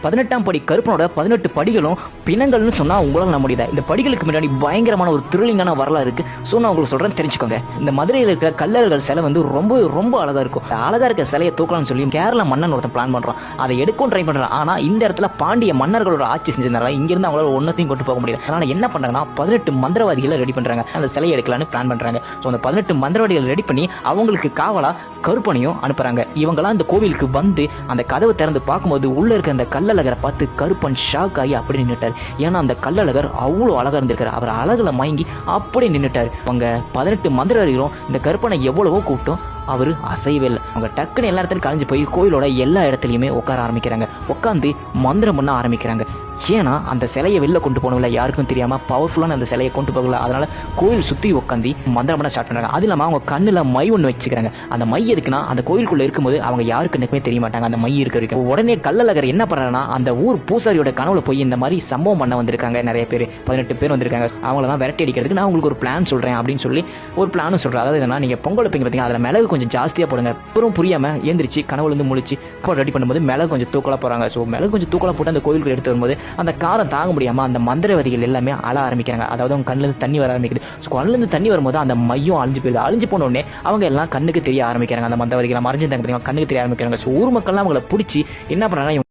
18ஆம் படி கருப்பனோட 18 படிகளும் பிணங்கள்னு சொன்னா உங்களால நம்ப முடியுதா? இந்த படிகளுக்கு முன்னாடி பயங்கரமான ஒரு த்ரில்லிங்கான வரலாறு இருக்கு. ஸோ நான் உங்களுக்கு சொல்றேன், தெரிஞ்சுக்கோங்க. இந்த மதுரையில் இருக்கிற கல்லர்கள் சிலை வந்து ரொம்ப ரொம்ப அழகா இருக்கும். அழகா இருக்க சிலையை தூக்கலாம்னு சொல்லி கேரள மன்னன் ஒருத்தன் பிளான் பண்றான். அதை எடுக்கவும் ட்ரை பண்றான். ஆனா இந்த இடத்துல பாண்டிய மன்னர்களோட ஆட்சி செஞ்சதுனால இங்க இருந்து அவங்களால ஒன்னத்தையும் கொண்டு போக முடியல. அதனால என்ன பண்றாங்கன்னா 18 மந்திரவாதிகளை ரெடி பண்றாங்க. அந்த சிலையை எடுக்கலான்னு பிளான் பண்றாங்க. ஸோ அந்த 18 மந்திரவாதிகள் ரெடி பண்ணி அவங்களுக்கு காவலா கருப்பனையும் அனுப்புறாங்க. இவங்கெல்லாம் இந்த கோவிலுக்கு வந்து அந்த கதவை திறந்து பார்க்கும்போது உள்ள இருக்க அந்த கல்லழகரை பார்த்து கருப்பன் ஷாக் ஆகி அப்படி நின்றுட்டார். ஏன்னா அந்த கல்லழகர் அவ்வளோ அழகா இருந்திருக்காரு. அவர் அழகுல மயங்கி அப்படி நின்றுட்டார். அவங்க 18 மந்திரவாதிகளும் இந்த கருப்பனை எவ்வளவோ கூப்பிட்டோம், அவர் அசையவே இல்லை. அவங்க டக்குன்னு எல்லா இடத்துலையும் கலைஞ்சு போய் கோயிலோட எல்லா இடத்துலையுமே உட்கார ஆரம்பிக்கிறாங்க. உட்காந்து மந்திரம் பண்ண ஆரம்பிக்கிறாங்க. ஏன்னா அந்த சிலையை வெளில கொண்டு போகல, யாருக்கும் தெரியாமல் பவர்ஃபுல்லான அந்த சிலையை கொண்டு போகல. அதனால கோயில் சுற்றி உட்காந்து மந்திரம் பண்ண ஸ்டார்ட் பண்ணுறாங்க. அது இல்லாமல் அவங்க கண்ணில் மை ஒன்று வச்சுக்கிறாங்க. அந்த மை எதுக்குன்னா அந்த கோயிலுக்குள்ளே இருக்கும்போது அவங்க யாருக்கு எனக்குமே தெரிய மாட்டாங்க அந்த மை இருக்க வரைக்கும். உடனே கள்ளழகர் என்ன பண்ணுறாங்கன்னா அந்த ஊர் பூசாரியோட கனவுல போய் இந்த மாதிரி சம்பவம் பண்ண வந்திருக்காங்க. நிறைய பேர் 18 பேர் வந்திருக்காங்க. அவங்களெல்லாம் விரட்டி அடிக்கிறதுக்கு நான் உங்களுக்கு ஒரு பிளான் சொல்கிறேன் அப்படின்னு சொல்லி ஒரு பிளானும் சொல்கிறேன். அதாவது என்னன்னா, நீங்கள் பொங்கல் வைப்பீங்க பார்த்தீங்க, அதில் மிளகு கொஞ்சம் ஜாஸ்தியாக போடுங்க. அப்புறம் புரியாமல் ஏந்திரிச்சு கனவுலேருந்து முழிச்சு அப்போ ரெடி பண்ணும்போது மிளகு கொஞ்சம் தூக்கலாக போகிறாங்க. ஸோ மிளகு கொஞ்சம் தூக்கலாக போட்டு அந்த கோயிலுக்கு எடுத்து வரும்போது அந்த காரம் தாங்க முடியாமல் அந்த மந்திரவாதிகள் எல்லாமே அழ ஆரம்பிக்கிறாங்க. அதாவது அவங்க கண்ணிலேருந்து தண்ணி வர ஆரம்பிக்குது. ஸோ கண்ணிலேருந்து தண்ணி வரும்போது அந்த மையம் அழிஞ்சு போயிடுது. அழிஞ்சு போன உடனே அவங்க எல்லாம் கண்ணுக்கு தெரிய ஆரம்பிக்கிறாங்க. அந்த மந்திரவாதிகள் மறைஞ்சிருந்தாங்க பார்த்தீங்கன்னா கண்ணுக்கு தெரிய ஆரம்பிக்கிறாங்க. ஸோ ஊர் மக்கள்லாம் அவங்களை பிடிச்சி என்ன பண்ணுறாங்க,